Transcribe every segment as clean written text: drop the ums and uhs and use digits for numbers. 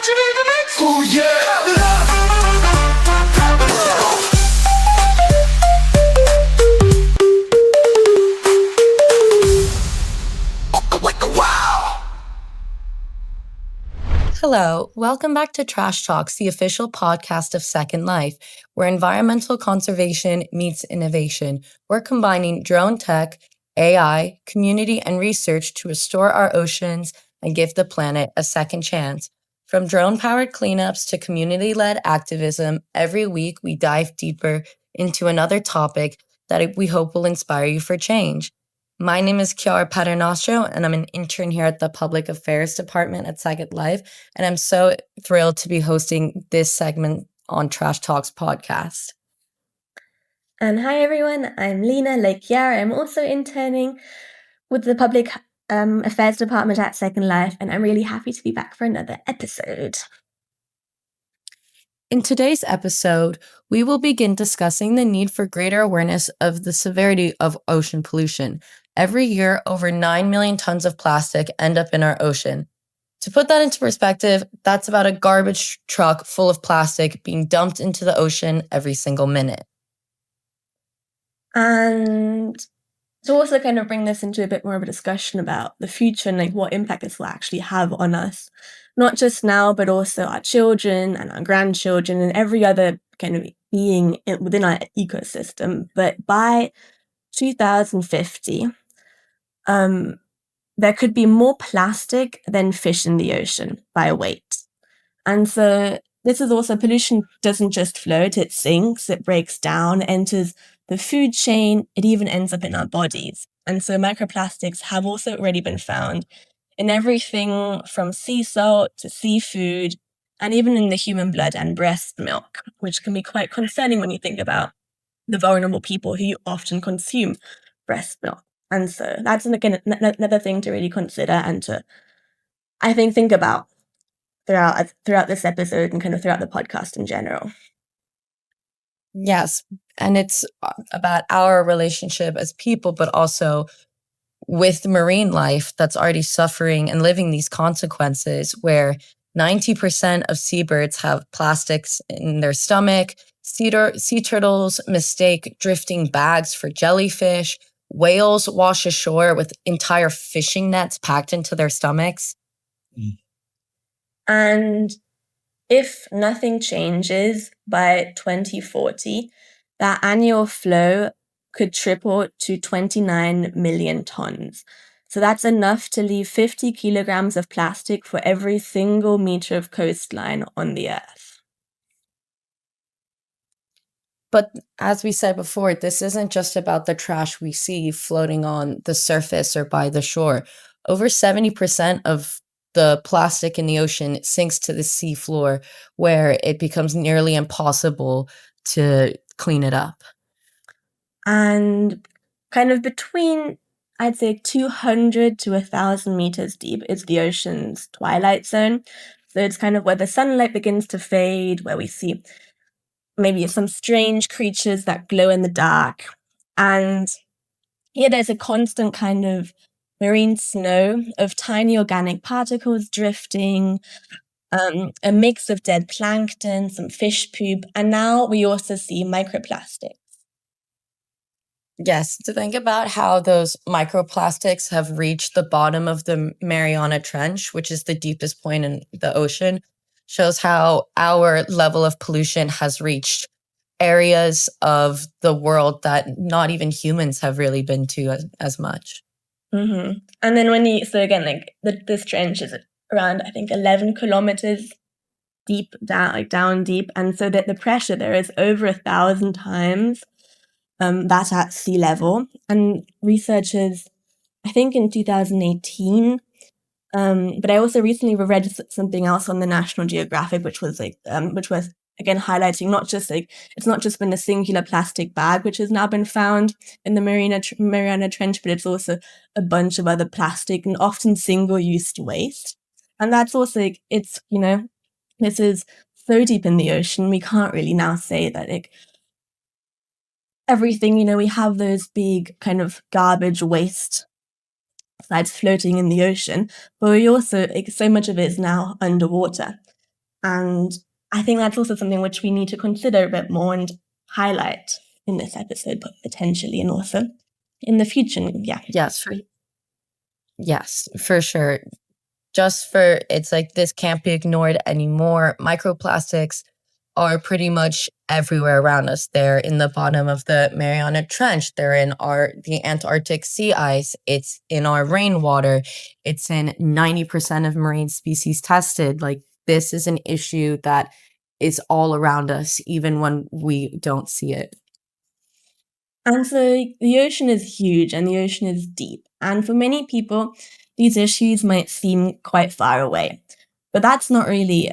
you need to make. Oh yeah. Hello, welcome back to Trash Talks, the official podcast of Second Life, where environmental conservation meets innovation. We're combining drone tech, AI, community, and research to restore our oceans and give the planet a second chance. From drone-powered cleanups to community-led activism, every week we dive deeper into another topic that we hope will inspire you for change. My name is Chiara Paternostro, and I'm an intern here at the Public Affairs Department at Second Life, and I'm so thrilled to be hosting this segment on Trash Talks podcast. And hi everyone, I'm Lena, like Chiara. I'm also interning with the Public Affairs Department at Second Life, and I'm really happy to be back for another episode. In today's episode, we will begin discussing the need for greater awareness of the severity of ocean pollution. Every year, over 9 million tons of plastic end up in our ocean. To put that into perspective, that's about a garbage truck full of plastic being dumped into the ocean every single minute. And to also kind of bring this into a bit more of a discussion about the future and like what impact this will actually have on us, not just now, but also our children and our grandchildren and every other kind of being within our ecosystem. But by 2050, there could be more plastic than fish in the ocean by weight. And so this is also, pollution doesn't just float, it sinks, it breaks down, enters the food chain, it even ends up in our bodies. And so microplastics have also already been found in everything from sea salt to seafood, and even in the human blood and breast milk, which can be quite concerning when you think about the vulnerable people who often consume breast milk. And so that's, again, another thing to really consider and to, I think about throughout this episode and kind of throughout the podcast in general. Yes, and it's about our relationship as people, but also with marine life that's already suffering and living these consequences, where 90% of seabirds have plastics in their stomach. Sea turtles mistake drifting bags for jellyfish. Whales wash ashore with entire fishing nets packed into their stomachs. And if nothing changes by 2040, that annual flow could triple to 29 million tons. So that's enough to leave 50 kilograms of plastic for every single meter of coastline on the Earth. But as we said before, this isn't just about the trash we see floating on the surface or by the shore. Over 70% of the plastic in the ocean sinks to the sea floor, where it becomes nearly impossible to clean it up. And kind of between, I'd say, 200 to 1,000 meters deep is the ocean's twilight zone. So it's kind of where the sunlight begins to fade, where we see maybe some strange creatures that glow in the dark. And here there's a constant kind of marine snow of tiny organic particles drifting, a mix of dead plankton, some fish poop, and now we also see microplastics. Yes, to think about how those microplastics have reached the bottom of the Mariana Trench, which is the deepest point in the ocean, shows how our level of pollution has reached areas of the world that not even humans have really been to as much. Mm-hmm. And then so again, like this trench is around, I think, 11 kilometers deep, down deep. And so that the pressure there is over 1,000 times that at sea level. And researchers, I think in 2018, but I also recently read something else on the National Geographic, which was again highlighting it's not just been a singular plastic bag which has now been found in the Mariana Trench, but it's also a bunch of other plastic and often single-use waste. And that's also this is so deep in the ocean, we can't really now say that everything, we have those big kind of garbage waste sites floating in the ocean, but we also, so much of it is now underwater. And I think that's also something which we need to consider a bit more and highlight in this episode, but potentially, and also in the future. Yeah. Yes, for sure. It's like this can't be ignored anymore. Microplastics are pretty much everywhere around us. They're in the bottom of the Mariana Trench. They're in the Antarctic sea ice. It's in our rainwater. It's in 90% of marine species tested. Like, this is an issue that is all around us, even when we don't see it. And so the ocean is huge and the ocean is deep. And for many people, these issues might seem quite far away. But that's not really.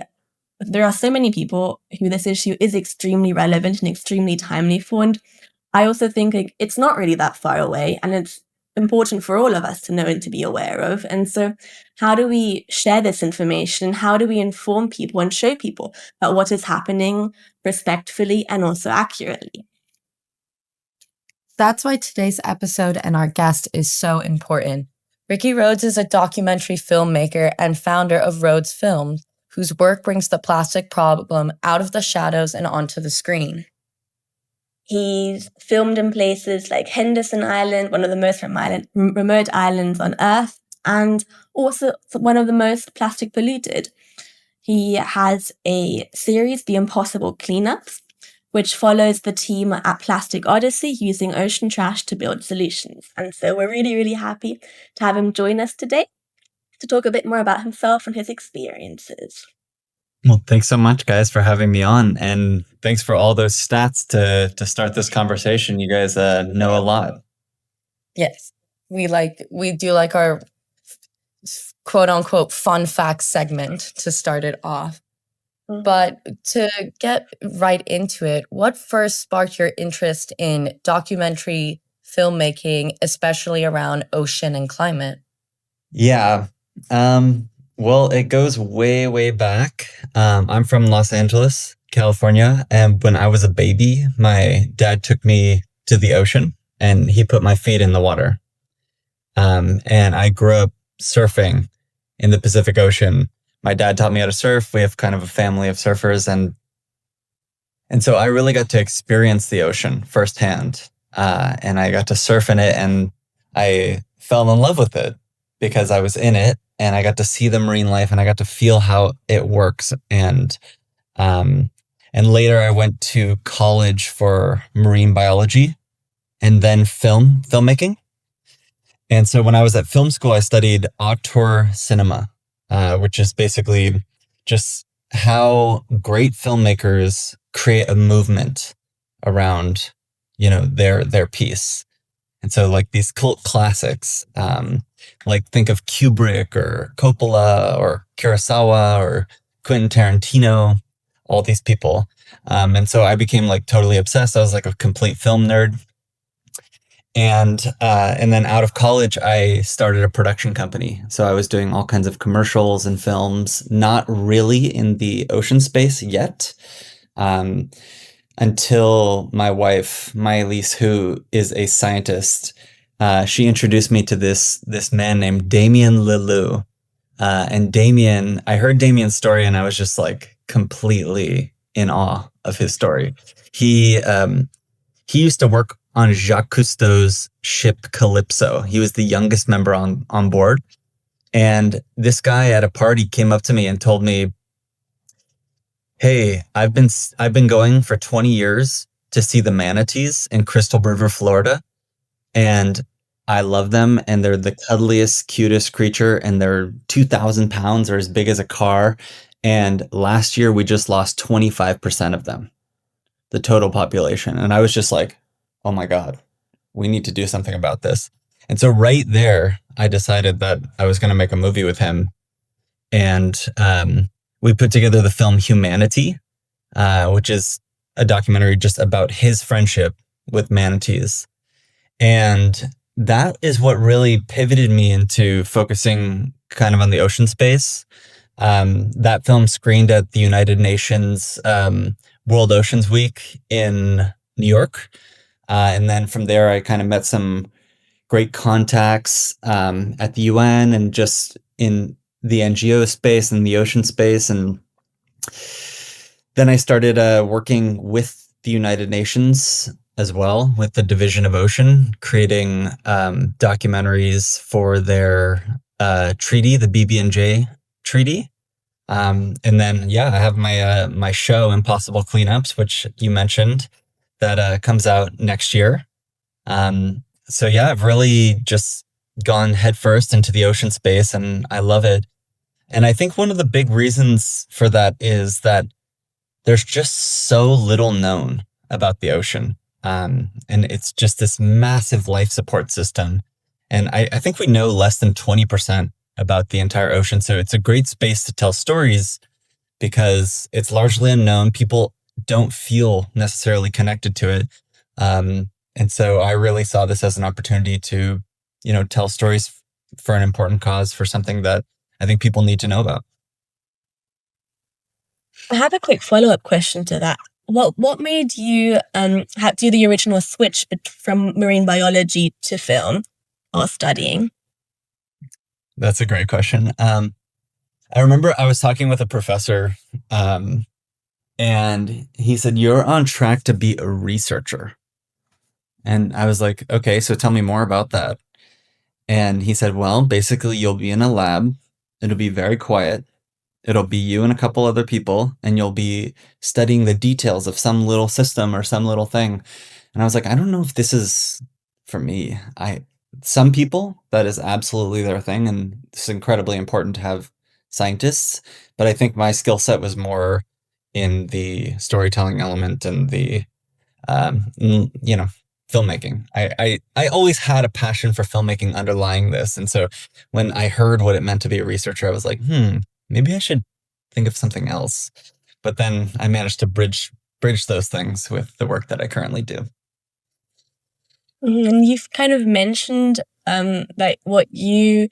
There are so many people who this issue is extremely relevant and extremely timely for. And I also think it's not really that far away, and it's important for all of us to know and to be aware of. And so how do we share this information? How do we inform people and show people about what is happening respectfully and also accurately? That's why today's episode and our guest is so important. Ricky Rhodes is a documentary filmmaker and founder of Rhodes Films, whose work brings the plastic problem out of the shadows and onto the screen. He's filmed in places like Henderson Island, one of the most remote islands on Earth, and also one of the most plastic polluted. He has a series, The Impossible Cleanups, which follows the team at Plastic Odyssey using ocean trash to build solutions. And so we're really, really happy to have him join us today to talk a bit more about himself and his experiences. Well, thanks so much, guys, for having me on. And thanks for all those stats to start this conversation. You guys know a lot. Yes. We do like our quote unquote fun facts segment to start it off. Mm-hmm. But to get right into it, what first sparked your interest in documentary filmmaking, especially around ocean and climate? Yeah. Well, it goes way, way back. I'm from Los Angeles, California. And when I was a baby, my dad took me to the ocean and he put my feet in the water. And I grew up surfing in the Pacific Ocean. My dad taught me how to surf. We have kind of a family of surfers. And so I really got to experience the ocean firsthand. And I got to surf in it and I fell in love with it because I was in it and I got to see the marine life and I got to feel how it works. And later I went to college for marine biology and then filmmaking. And so when I was at film school, I studied auteur cinema, which is basically just how great filmmakers create a movement around, their piece. And so like these cult classics, like think of Kubrick or Coppola or Kurosawa or Quentin Tarantino, all these people. And so I became like totally obsessed. I was like a complete film nerd. And then out of college, I started a production company. So I was doing all kinds of commercials and films, not really in the ocean space yet, until my wife, Myelise, who is a scientist, she introduced me to this man named Damien Leleu. And Damien, I heard Damien's story and I was just like completely in awe of his story. He used to work on Jacques Cousteau's ship Calypso. He was the youngest member on board. And this guy at a party came up to me and told me, "Hey, I've been going for 20 years to see the manatees in Crystal River, Florida. And I love them. And they're the cuddliest, cutest creature. And they're 2,000 pounds or as big as a car. And last year we just lost 25% of them, the total population." And I was just like, oh my God, we need to do something about this. And so right there, I decided that I was going to make a movie with him. And we put together the film Humanity, which is a documentary just about his friendship with manatees. And that is what really pivoted me into focusing kind of on the ocean space. That film screened at the United Nations World Oceans Week in New York. And then from there, I kind of met some great contacts at the UN and just in the NGO space and the ocean space. And Then I started working with the United Nations as well, with the Division of Ocean, creating documentaries for their treaty, the BB&J treaty. And then, yeah, I have my show, Impossible Cleanups, which you mentioned, that comes out next year. So yeah, I've really just gone headfirst into the ocean space, and I love it. And I think one of the big reasons for that is that there's just so little known about the ocean. And it's just this massive life support system. And I think we know less than 20% about the entire ocean. So it's a great space to tell stories because it's largely unknown. People don't feel necessarily connected to it. And so I really saw this as an opportunity to, tell stories for an important cause, for something that I think people need to know about. I have a quick follow-up question to that. What made you do the original switch from marine biology to film or studying? That's a great question. I remember I was talking with a professor, and he said, "You're on track to be a researcher." And I was like, "Okay, so tell me more about that." And he said, "Well, basically, you'll be in a lab. It'll be very quiet. It'll be you and a couple other people, and you'll be studying the details of some little system or some little thing." And I was like, "I don't know if this is for me." Some people, that is absolutely their thing, and it's incredibly important to have scientists. But I think my skill set was more in the storytelling element and the, filmmaking. I always had a passion for filmmaking underlying this. And so when I heard what it meant to be a researcher, I was like, maybe I should think of something else. But then I managed to bridge those things with the work that I currently do. And you've kind of mentioned like what you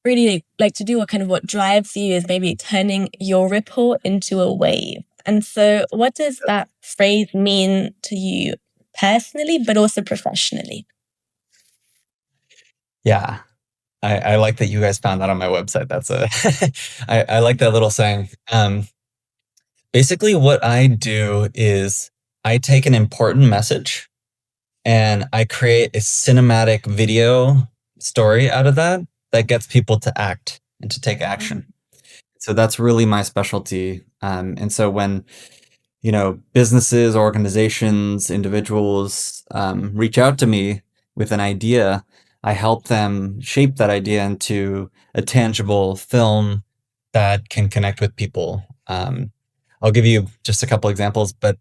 really like to do, or kind of what drives you is maybe turning your ripple into a wave. And so what does that phrase mean to you personally, but also professionally? Yeah. I like that you guys found that on my website. That's I like that little saying. Basically what I do is I take an important message and I create a cinematic video story out of that gets people to act and to take action. So that's really my specialty. And so when, businesses, organizations, individuals reach out to me with an idea, I help them shape that idea into a tangible film that can connect with people. I'll give you just a couple examples, but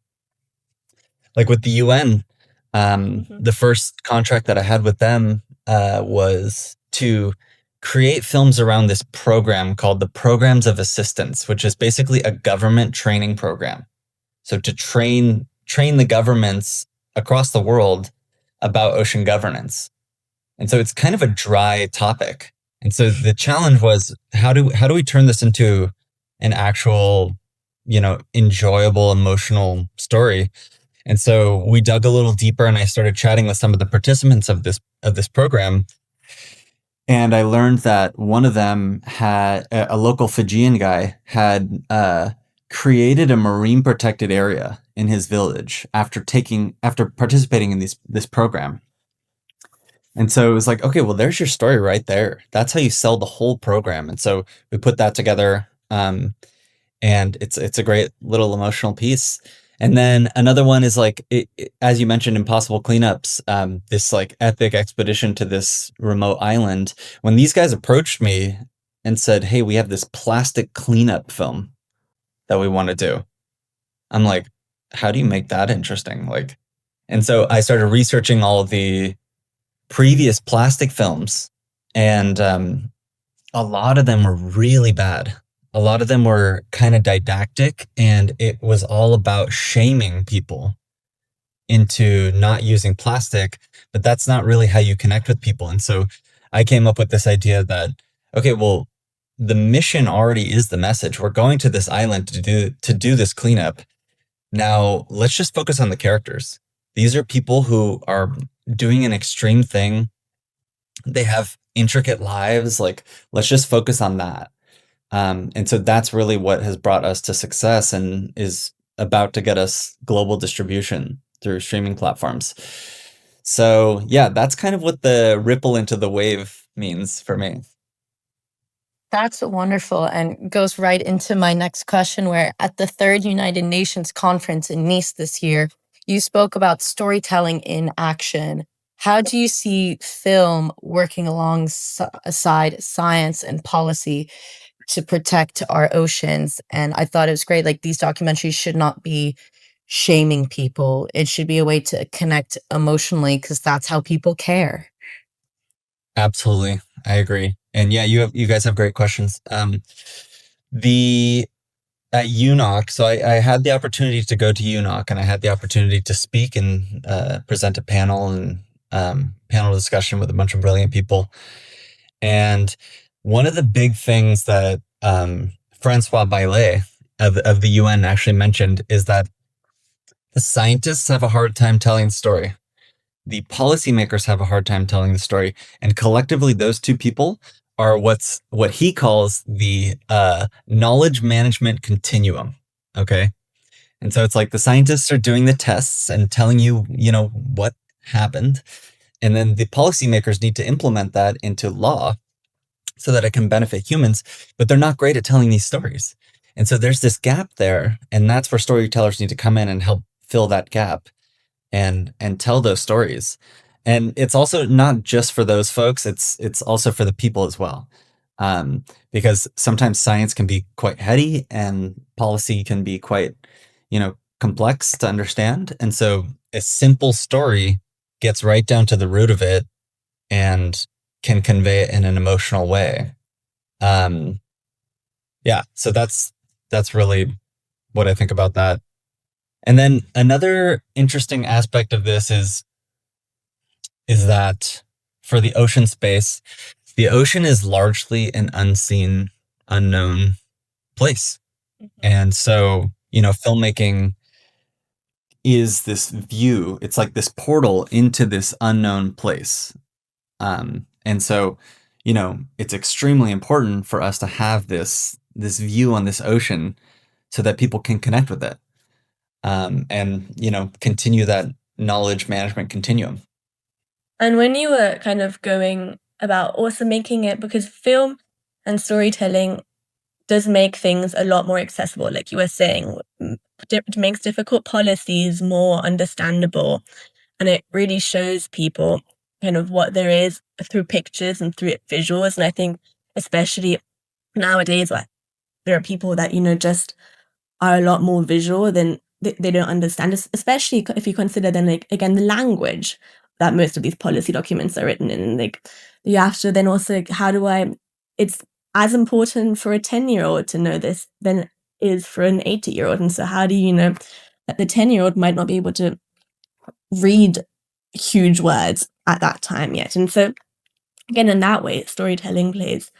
like with the UN, the first contract that I had with them was to create films around this program called the Programs of Assistance, which is basically a government training program. So to train the governments across the world about ocean governance. And so it's kind of a dry topic. And so the challenge was how do we turn this into an actual, enjoyable, emotional story? And so we dug a little deeper, and I started chatting with some of the participants of this program. And I learned that one of them had a local Fijian guy had created a marine protected area in his village after participating in this program. And so it was like, okay, well, there's your story right there. That's how you sell the whole program. And so we put that together, and it's a great little emotional piece. And then another one is like, as you mentioned, Impossible Cleanups, this like epic expedition to this remote island. When these guys approached me and said, "Hey, we have this plastic cleanup film that we want to do," I'm like, how do you make that interesting? Like, and so I started researching all of the previous plastic films, and a lot of them were really bad. A lot of them were kind of didactic, and it was all about shaming people into not using plastic, but that's not really how you connect with people. And so I came up with this idea that, okay, well, the mission already is the message. We're going to this island to do this cleanup. Now, let's just focus on the characters. These are people who are doing an extreme thing. They have intricate lives. Like, let's just focus on that. And so that's really what has brought us to success and is about to get us global distribution through streaming platforms. So yeah, that's kind of what the ripple into the wave means for me. That's wonderful and goes right into my next question, where at the third United Nations conference in Nice this year, you spoke about storytelling in action. How do you see film working alongside science and policy to protect our oceans? And I thought it was great. Like, these documentaries should not be shaming people. It should be a way to connect emotionally because that's how people care. Absolutely. I agree. And yeah, you guys have great questions. The At UNOC, so I had the opportunity to go to UNOC and I had the opportunity to speak and present a panel and panel discussion with a bunch of brilliant people. And one of the big things that Francois Baillet of the UN actually mentioned is that the scientists have a hard time telling the story. The policymakers have a hard time telling the story. And collectively, those two people are what he calls the knowledge management continuum. Okay. And so it's like the scientists are doing the tests and telling you, what happened. And then the policymakers need to implement that into law so that it can benefit humans, but they're not great at telling these stories. And so there's this gap there, and that's where storytellers need to come in and help fill that gap and tell those stories. And it's also not just for those folks, it's also for the people as well. Because sometimes science can be quite heady and policy can be quite, complex to understand. And so a simple story gets right down to the root of it and can convey it in an emotional way. Yeah, so that's really what I think about that. And then another interesting aspect of this is that for the ocean space, the ocean is largely an unseen, unknown place. And so, filmmaking is this view. It's like this portal into this unknown place. And so, it's extremely important for us to have this view on this ocean so that people can connect with it. And continue that knowledge management continuum. And when you were kind of going about also making it, because film and storytelling does make things a lot more accessible, like you were saying, it makes difficult policies more understandable, and it really shows people kind of what there is through pictures and through visuals. And I think especially nowadays, where there are people that just are a lot more visual than they don't understand, especially if you consider then, like, again, the language that most of these policy documents are written in. Like, you have to then also, it's as important for a 10-year-old to know this than it is for an 80-year-old. And so how do you know that the 10-year-old might not be able to read huge words at that time yet? And so again, in that way, storytelling plays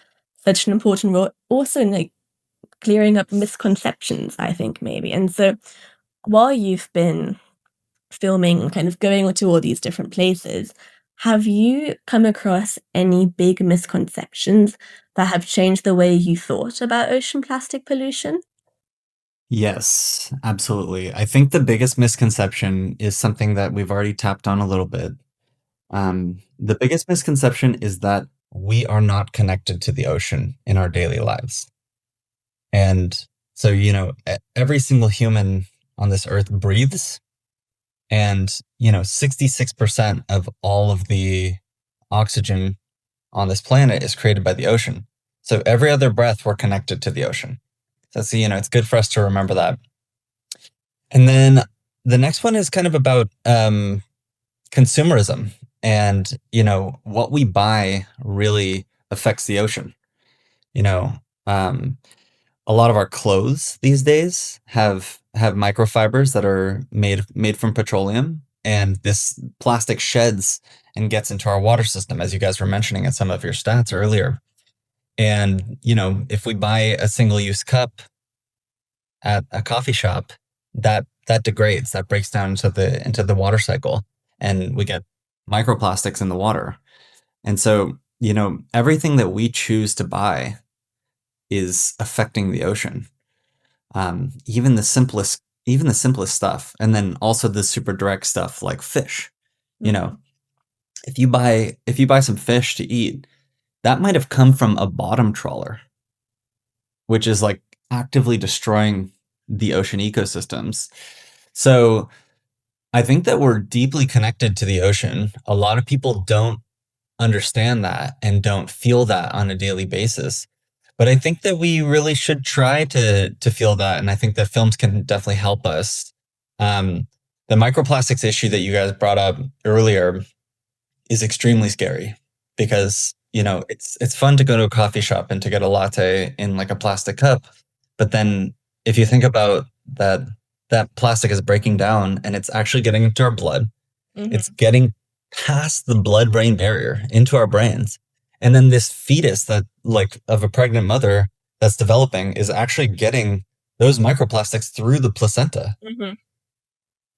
such an important role also in, like, clearing up misconceptions, I think, maybe. And so while you've been filming and kind of going to all these different places, have you come across any big misconceptions that have changed the way you thought about ocean plastic pollution? Yes, absolutely. I think the biggest misconception is something that we've already tapped on a little bit. The biggest misconception is that we are not connected to the ocean in our daily lives. And so, every single human on this earth breathes. And, 66% of all of the oxygen on this planet is created by the ocean. So every other breath, we're connected to the ocean. So, it's good for us to remember that. And then the next one is kind of about consumerism. And, what we buy really affects the ocean. A lot of our clothes these days have microfibers that are made from petroleum, and this plastic sheds and gets into our water system, as you guys were mentioning in some of your stats earlier. And if we buy a single-use cup at a coffee shop, that degrades, that breaks down into the water cycle, and we get microplastics in the water. And so everything that we choose to buy is affecting the ocean. Even the simplest stuff, and then also the super direct stuff like fish. You know, if you buy some fish to eat, that might have come from a bottom trawler, which is like actively destroying the ocean ecosystems. So I think that we're deeply connected to the ocean. A lot of people don't understand that and don't feel that on a daily basis. But I think that we really should try to feel that, and I think that films can definitely help us. The microplastics issue that you guys brought up earlier is extremely scary because it's fun to go to a coffee shop and to get a latte in like a plastic cup, but then if you think about that plastic is breaking down and it's actually getting into our blood. It's getting past the blood-brain barrier into our brains. And then this fetus that like of a pregnant mother that's developing is actually getting those microplastics through the placenta.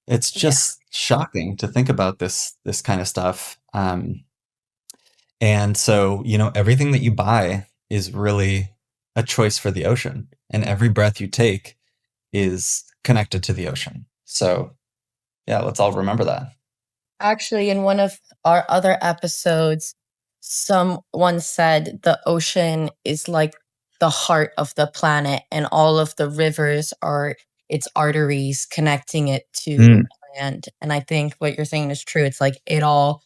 It's just shocking to think about this kind of stuff. And so, everything that you buy is really a choice for the ocean. And every breath you take is connected to the ocean. So, yeah, let's all remember that. Actually, in one of our other episodes, someone said the ocean is like the heart of the planet, and all of the rivers are its arteries connecting it to land. And I think what you're saying is true. It's like it all,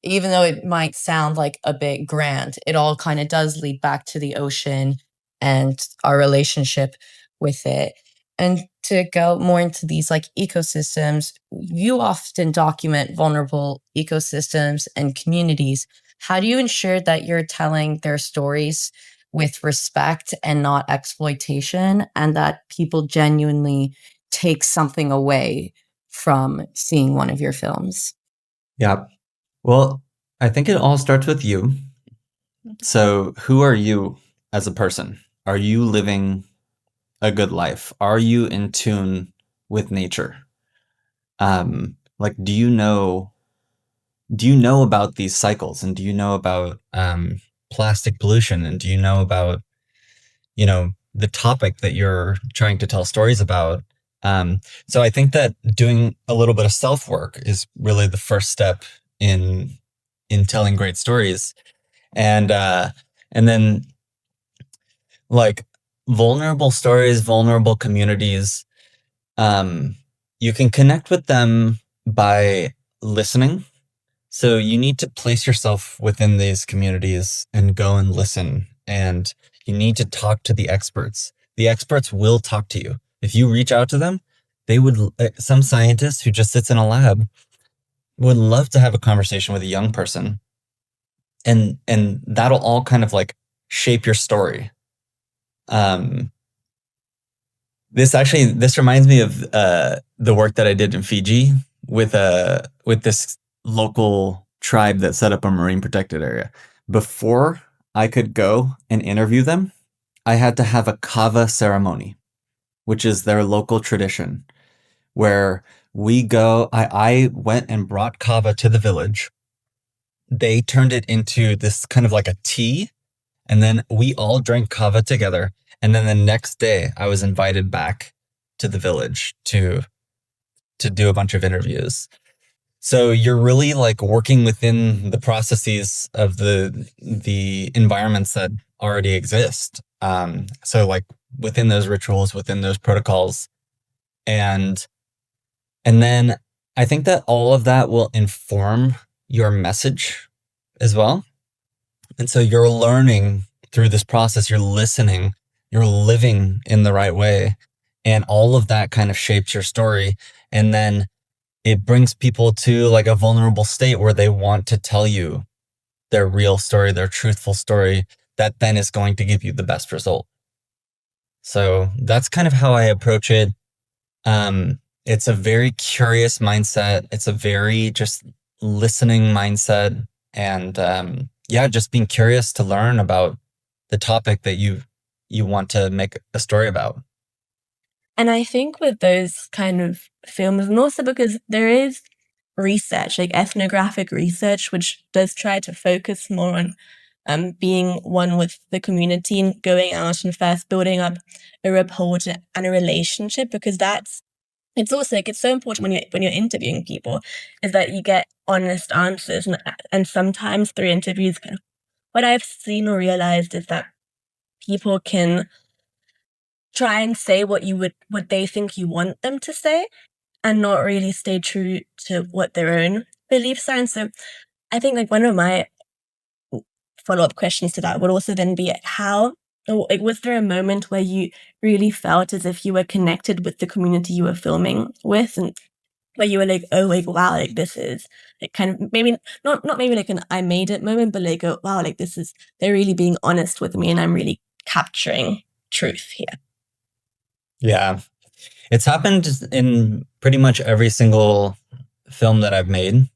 even though it might sound like a bit grand, it all kind of does lead back to the ocean and our relationship with it. And to go more into these like ecosystems, you often document vulnerable ecosystems and communities. How do you ensure that you're telling their stories with respect and not exploitation, and that people genuinely take something away from seeing one of your films? Yeah. Well, I think it all starts with you. So, who are you as a person? Are you living a good life? Are you in tune with nature? Like, do you know about these cycles, and do you know about plastic pollution, and do you know about the topic that you're trying to tell stories about? So I think that doing a little bit of self work is really the first step in telling great stories, and then like vulnerable stories, vulnerable communities. You can connect with them by listening. So you need to place yourself within these communities and go and listen. And you need to talk to the experts. The experts will talk to you. If you reach out to them, they would, some scientist who just sits in a lab would love to have a conversation with a young person. And that'll all kind of like shape your story. This reminds me of the work that I did in Fiji with this local tribe that set up a marine protected area. Before I could go and interview them, I had to have a kava ceremony, which is their local tradition, where we go. I went and brought kava to the village. They turned it into this kind of like a tea, and then we all drank kava together. And then the next day, I was invited back to the village to do a bunch of interviews. So you're really like working within the processes of the environments that already exist. So like within those rituals, within those protocols, and then I think that all of that will inform your message as well. And so you're learning through this process, you're listening, you're living in the right way. And all of that kind of shapes your story. And then it brings people to like a vulnerable state where they want to tell you their real story, their truthful story, that then is going to give you the best result. So that's kind of how I approach it. It's a very curious mindset. It's a very just listening mindset. And just being curious to learn about the topic that you want to make a story about. And I think with those kind of films, and also because there is research, like ethnographic research, which does try to focus more on being one with the community and going out and first building up a rapport and a relationship, because it's also like, it's so important when you're interviewing people, is that you get honest answers, and sometimes through interviews, kind of what I've seen or realized is that people can try and say what they think you want them to say, and not really stay true to what their own beliefs are. And so I think like one of my follow-up questions to that would also then be was there a moment where you really felt as if you were connected with the community you were filming with, and where you were like, oh, like, wow, like this is like kind of maybe not maybe like an I made it moment, but like, oh, wow, like they're really being honest with me and I'm really capturing truth here. Yeah. It's happened in pretty much every single film that I've made,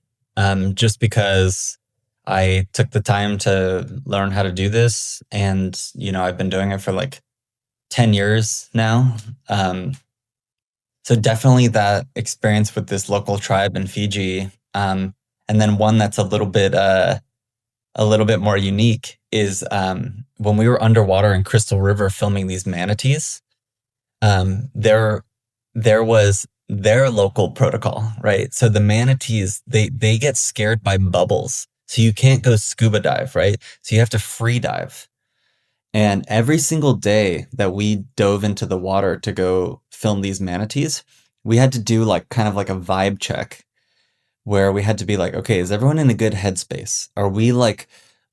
just because I took the time to learn how to do this. And, I've been doing it for like 10 years now. So definitely that experience with this local tribe in Fiji. And then one that's a little bit more unique is when we were underwater in Crystal River filming these manatees. There was their local protocol, right? So the manatees, they get scared by bubbles. So you can't go scuba dive, right? So you have to free dive. And every single day that we dove into the water to go film these manatees, we had to do like kind of like a vibe check where we had to be like, okay, is everyone in a good headspace? Are we like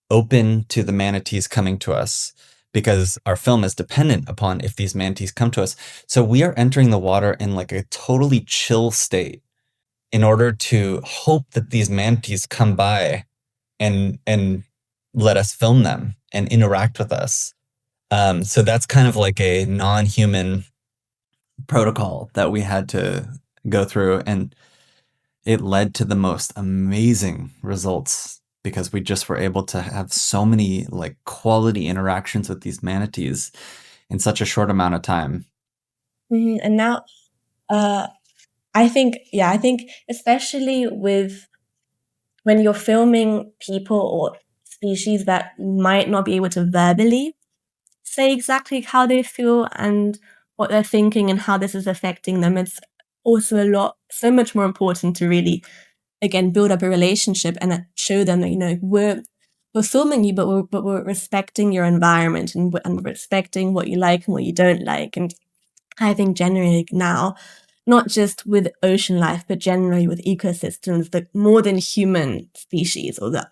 open to the manatees coming to us? Because our film is dependent upon if these manatees come to us. So we are entering the water in like a totally chill state in order to hope that these manatees come by and let us film them and interact with us. So that's kind of like a non-human protocol that we had to go through, and it led to the most amazing results because we just were able to have so many like quality interactions with these manatees in such a short amount of time. And now, I think especially with when you're filming people or species that might not be able to verbally say exactly how they feel and what they're thinking and how this is affecting them, it's also so much more important to really, again, build up a relationship and show them that, we're filming you, but we're respecting your environment and respecting what you like and what you don't like. And I think generally now, not just with ocean life, but generally with ecosystems, that more than human species or that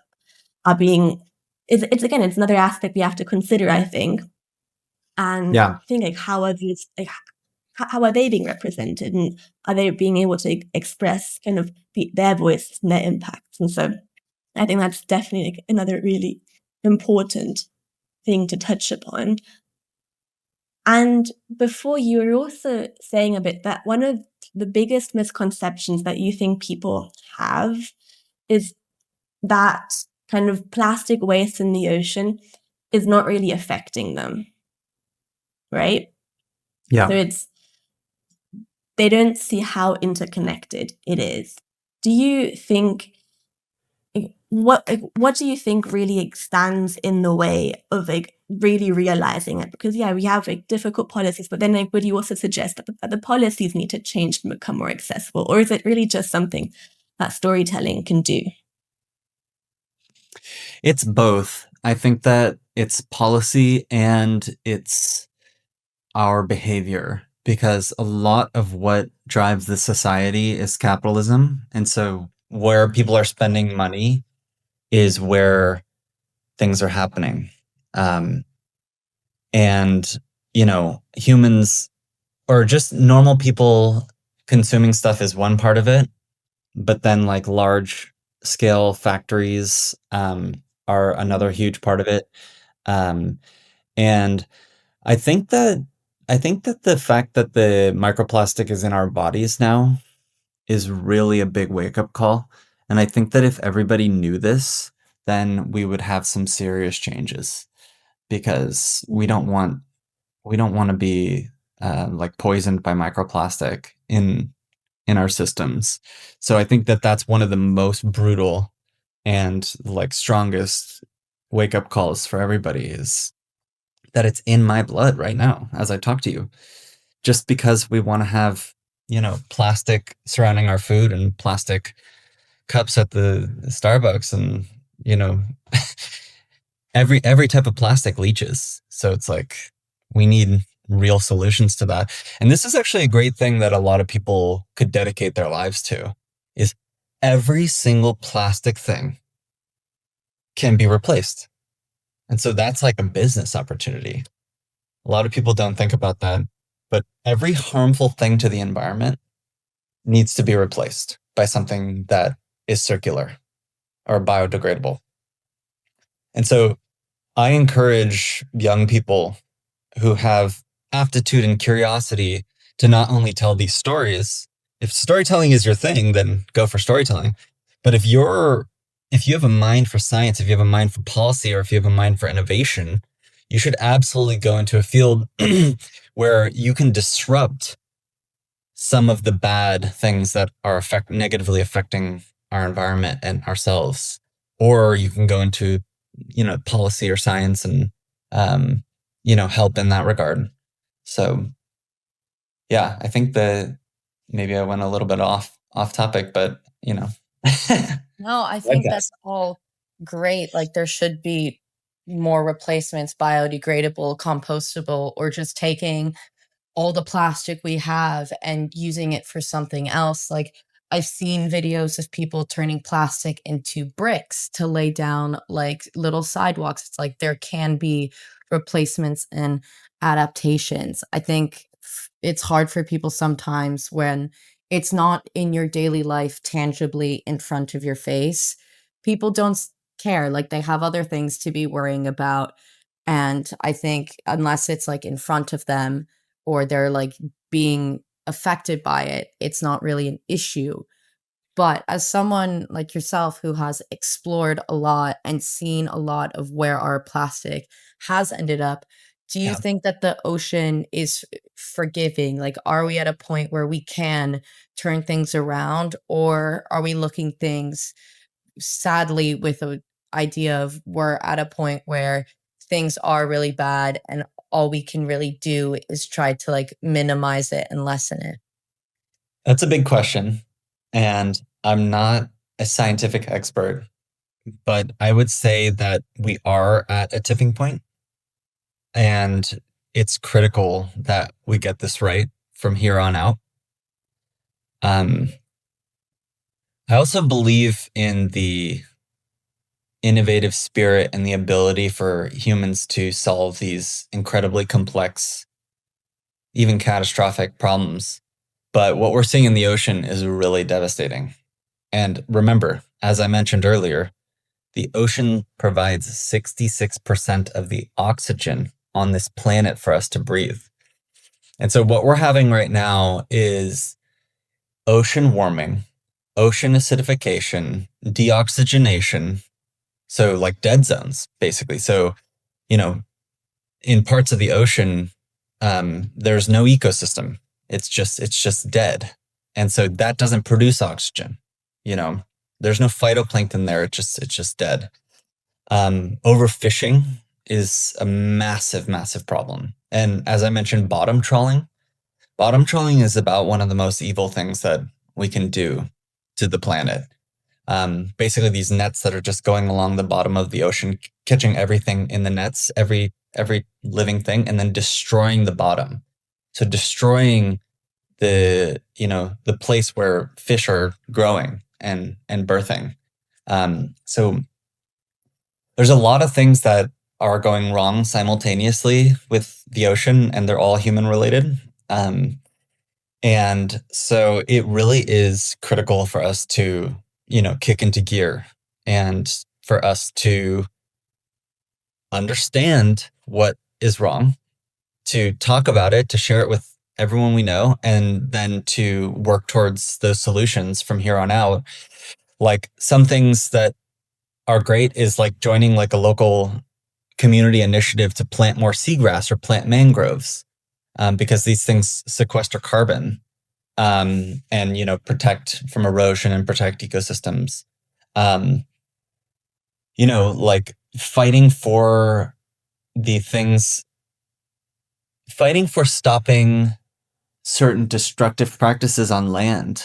are being, it's again, it's another aspect we have to consider, I think. And Yeah. think like, how are they being represented, and are they being able to express kind of their voices and their impacts? And so I think that's definitely like another really important thing to touch upon. And before, you were also saying a bit that one of the biggest misconceptions that you think people have is that kind of plastic waste in the ocean is not really affecting them, right? Yeah. So they don't see how interconnected it is. Do you think what do you think really stands in the way of like really realizing it? Because we have like difficult policies, but then would you also suggest that the policies need to change and become more accessible, or is it really just something that storytelling can do? It's both. I think that it's policy and it's our behavior, because a lot of what drives the society is capitalism. And so where people are spending money is where things are happening. And, humans or just normal people consuming stuff is one part of it. But then like large scale factories are another huge part of it. And I think that the fact that the microplastic is in our bodies now is really a big wake up call. And I think that if everybody knew this, then we would have some serious changes, because we don't want to be like poisoned by microplastic in our systems. So I think that that's one of the most brutal and like strongest wake up calls for everybody is that it's in my blood right now as I talk to you. Just because we want to have, plastic surrounding our food and plastic cups at the Starbucks and, every type of plastic leaches. So it's like we need real solutions to that. And this is actually a great thing that a lot of people could dedicate their lives to is every single plastic thing can be replaced. And so that's like a business opportunity. A lot of people don't think about that, but every harmful thing to the environment needs to be replaced by something that is circular or biodegradable. And so I encourage young people who have aptitude and curiosity to not only tell these stories. If storytelling is your thing, then go for storytelling. But if you have a mind for science, if you have a mind for policy, or if you have a mind for innovation, you should absolutely go into a field where you can disrupt some of the bad things that are negatively affecting our environment and ourselves. Or you can go into, policy or science and, help in that regard. So, yeah, I think that maybe I went a little bit off topic, but, No, I think that's all great. Like there should be more replacements, biodegradable, compostable, or just taking all the plastic we have and using it for something else. Like I've seen videos of people turning plastic into bricks to lay down like little sidewalks. It's like there can be replacements and adaptations. I think it's hard for people sometimes when it's not in your daily life tangibly in front of your face. People don't care. Like they have other things to be worrying about. And I think unless it's like in front of them, or they're like being affected by it, it's not really an issue. But as someone like yourself who has explored a lot and seen a lot of where our plastic has ended up, do you Yeah. think that the ocean is forgiving? Like, are we at a point where we can turn things around, or are we looking things sadly with an idea of we're at a point where things are really bad and all we can really do is try to like minimize it and lessen it? That's a big question. And I'm not a scientific expert, but I would say that we are at a tipping point, and it's critical that we get this right from here on out. I also believe in the innovative spirit and the ability for humans to solve these incredibly complex, even catastrophic problems. But what we're seeing in the ocean is really devastating. And remember, as I mentioned earlier, the ocean provides 66% of the oxygen on this planet for us to breathe. And so what we're having right now is ocean warming, ocean acidification, deoxygenation. So like dead zones, basically. So, in parts of the ocean, there's no ecosystem. It's just dead. And so that doesn't produce oxygen. There's no phytoplankton there. It's just dead. Overfishing is a massive, massive problem. And as I mentioned, bottom trawling is about one of the most evil things that we can do to the planet. Basically these nets that are just going along the bottom of the ocean, catching everything in the nets, every living thing, and then destroying the bottom. So destroying the place where fish are growing and birthing. So there's a lot of things that are going wrong simultaneously with the ocean, and they're all human related. And so it really is critical for us to, kick into gear and for us to understand what is wrong, to talk about it, to share it with everyone we know, and then to work towards those solutions from here on out. Like some things that are great is like joining like a local community initiative to plant more seagrass or plant mangroves, because these things sequester carbon, and protect from erosion and protect ecosystems. Like fighting for stopping certain destructive practices on land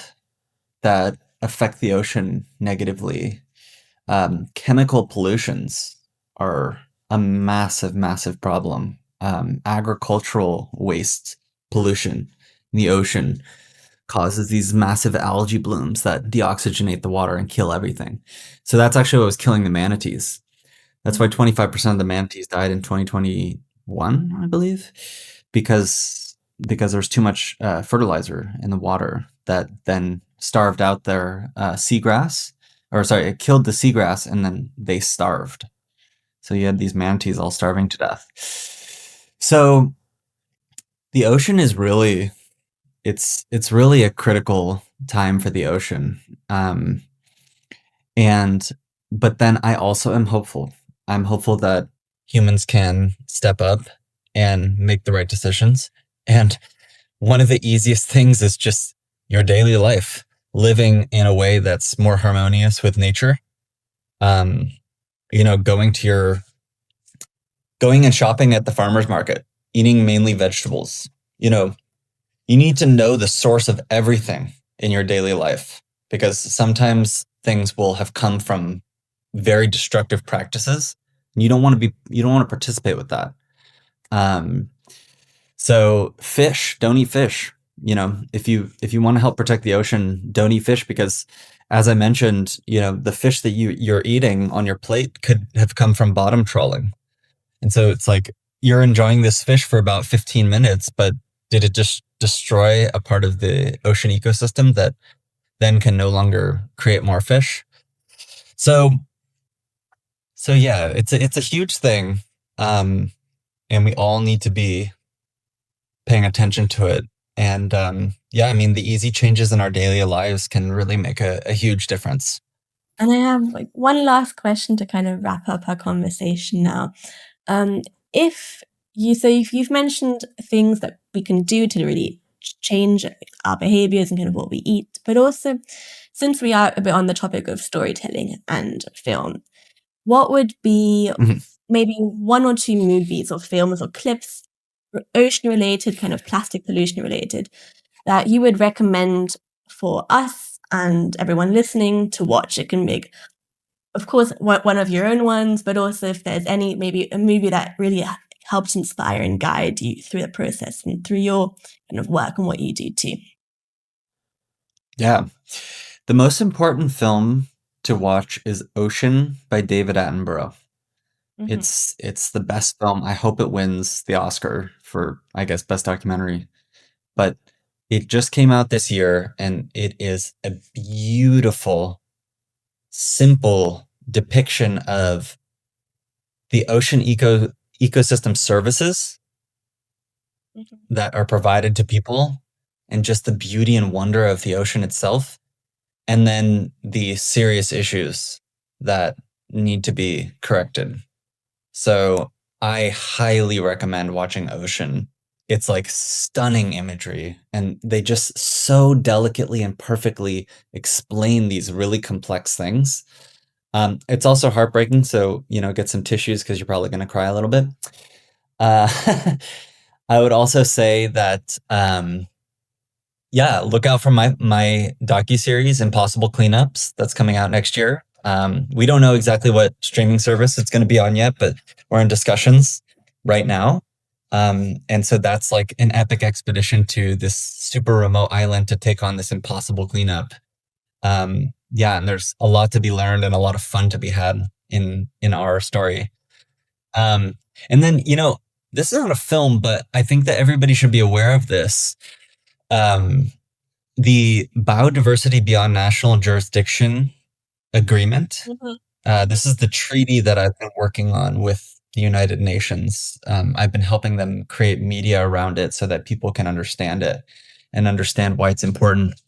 that affect the ocean negatively. Chemical pollutions are a massive, massive problem. Agricultural waste pollution in the ocean causes these massive algae blooms that deoxygenate the water and kill everything. So that's actually what was killing the manatees. That's why 25% of the manatees died in 2021, I believe, because there's too much fertilizer in the water that then starved out their seagrass, or sorry, it killed the seagrass and then they starved. So you had these manatees all starving to death. So the ocean is really, it's really a critical time for the ocean. But then I also am hopeful. I'm hopeful that humans can step up and make the right decisions. And one of the easiest things is just your daily life, living in a way that's more harmonious with nature. Going and shopping at the farmer's market, eating mainly vegetables. You need to know the source of everything in your daily life, because sometimes things will have come from very destructive practices. You don't want to participate with that. So don't eat fish. If you want to help protect the ocean, don't eat fish, because as I mentioned, the fish that you're eating on your plate could have come from bottom trawling. And so it's like you're enjoying this fish for about 15 minutes, but did it just destroy a part of the ocean ecosystem that then can no longer create more fish? So yeah, it's a huge thing. And we all need to be paying attention to it. And yeah, I mean, the easy changes in our daily lives can really make a huge difference. And I have one last question to kind of wrap up our conversation now. If you've mentioned things that we can do to really change our behaviors and kind of what we eat, but also since we are a bit on the topic of storytelling and film, what would be maybe one or two movies or films or clips, ocean related, kind of plastic pollution related, that you would recommend for us and everyone listening to watch? It can be, of course, one of your own ones, but also if there's maybe a movie that really helps inspire and guide you through the process and through your kind of work and what you do too. Yeah. The most important film to watch is Ocean by David Attenborough. It's the best film. I hope it wins the Oscar for, I guess, best documentary. But it just came out this year, and it is a beautiful, simple depiction of the ocean ecosystem services that are provided to people, and just the beauty and wonder of the ocean itself, and then the serious issues that need to be corrected. So I highly recommend watching Ocean. It's like stunning imagery, and they just so delicately and perfectly explain these really complex things. It's also heartbreaking, so get some tissues because you're probably going to cry a little bit. I would also say that look out for my docuseries Impossible Cleanups that's coming out next year. We don't know exactly what streaming service it's going to be on yet, but we're in discussions right now. And so that's like an epic expedition to this super remote island to take on this impossible cleanup. And there's a lot to be learned and a lot of fun to be had in our story. And then, this is not a film, but I think that everybody should be aware of this. The Biodiversity Beyond National Jurisdiction Agreement. This is the treaty that I've been working on with the United Nations. I've been helping them create media around it so that people can understand it and understand why it's important.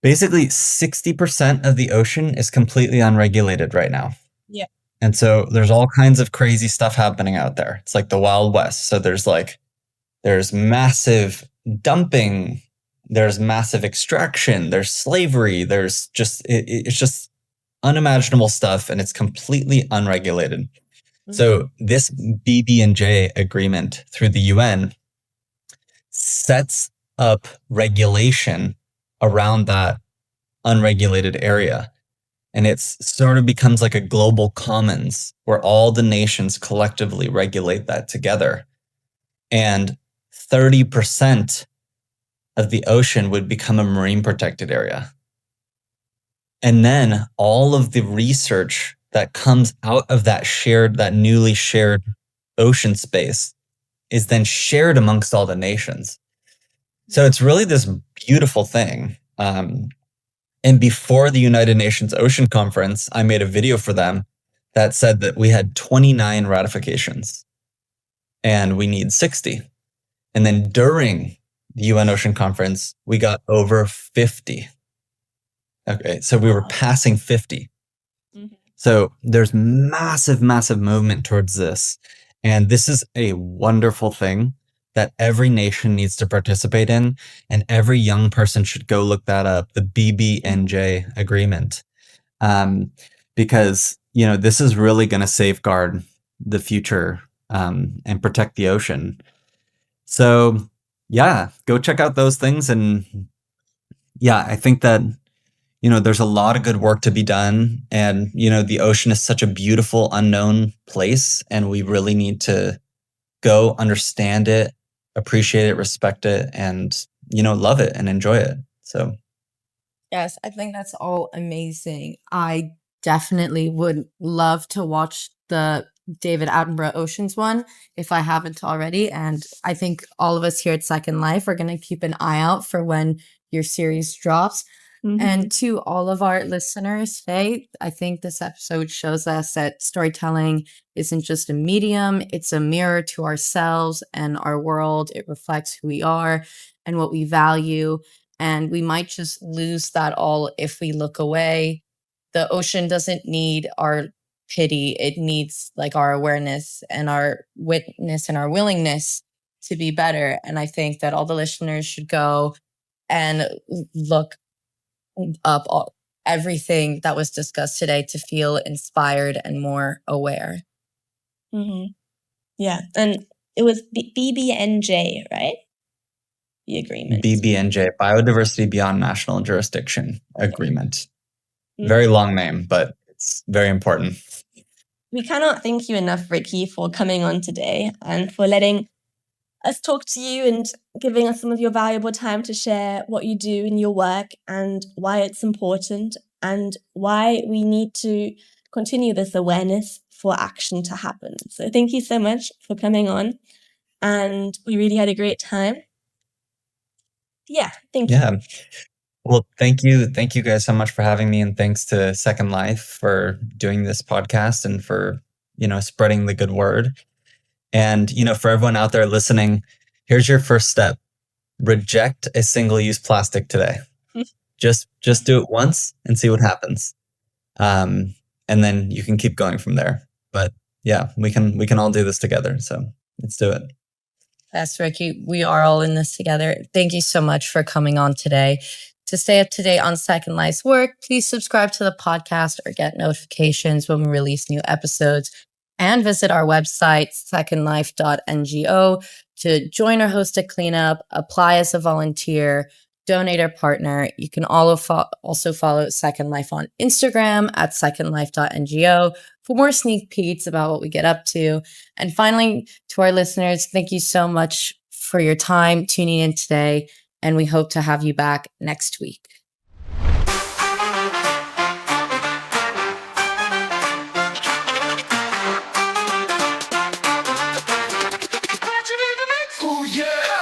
Basically, 60% of the ocean is completely unregulated right now. Yeah. And so there's all kinds of crazy stuff happening out there. It's like the Wild West. So there's massive dumping, there's massive extraction, there's slavery, there's just, it's just unimaginable stuff, and it's completely unregulated. So this BB&J agreement through the UN sets up regulation around that unregulated area. And it's sort of becomes like a global commons where all the nations collectively regulate that together. And 30% of the ocean would become a marine protected area. And then all of the research that comes out of that newly shared ocean space is then shared amongst all the nations. So it's really this beautiful thing. And before the United Nations Ocean Conference, I made a video for them that said that we had 29 ratifications and we need 60. And then during the UN Ocean Conference, we got over 50. Okay, so we were passing 50. So there's massive, massive movement towards this. And this is a wonderful thing that every nation needs to participate in. And every young person should go look that up, the BB&J agreement. Because, this is really going to safeguard the future and protect the ocean. So, yeah, go check out those things. And yeah, I think that there's a lot of good work to be done. And, the ocean is such a beautiful, unknown place. And we really need to go understand it, appreciate it, respect it, and, love it and enjoy it. So, Yes, I think that's all amazing. I definitely would love to watch the David Attenborough Oceans one if I haven't already. And I think all of us here at Second Life are going to keep an eye out for when your series drops. And to all of our listeners today, I think this episode shows us that storytelling isn't just a medium, it's a mirror to ourselves and our world. It reflects who we are and what we value. And we might just lose that all if we look away. The ocean doesn't need our pity, it needs like our awareness and our witness and our willingness to be better. And I think that all the listeners should go and look up everything that was discussed today to feel inspired and more aware. Yeah, and it was BB&J, right? The agreement. BB&J, Biodiversity Beyond National Jurisdiction Agreement. Very long name, but it's very important. We cannot thank you enough, Ricky, for coming on today and for letting us talk to you and giving us some of your valuable time to share what you do in your work and why it's important and why we need to continue this awareness for action to happen. So thank you so much for coming on, and we really had a great time. Yeah, thank you. Yeah. Well, thank you. Thank you guys so much for having me, and thanks to Second Life for doing this podcast and for, spreading the good word. And, for everyone out there listening, here's your first step. Reject a single-use plastic today. Just do it once and see what happens. And then you can keep going from there. But yeah, we can all do this together. So let's do it. Yes, Ricky, we are all in this together. Thank you so much for coming on today. To stay up to date on Second Life's work, please subscribe to the podcast or get notifications when we release new episodes. And visit our website, secondlife.ngo, to join or host a cleanup, apply as a volunteer, donate or partner. You can also follow Second Life on Instagram at secondlife.ngo for more sneak peeks about what we get up to. And finally, to our listeners, thank you so much for your time tuning in today, and we hope to have you back next week. Oh yeah.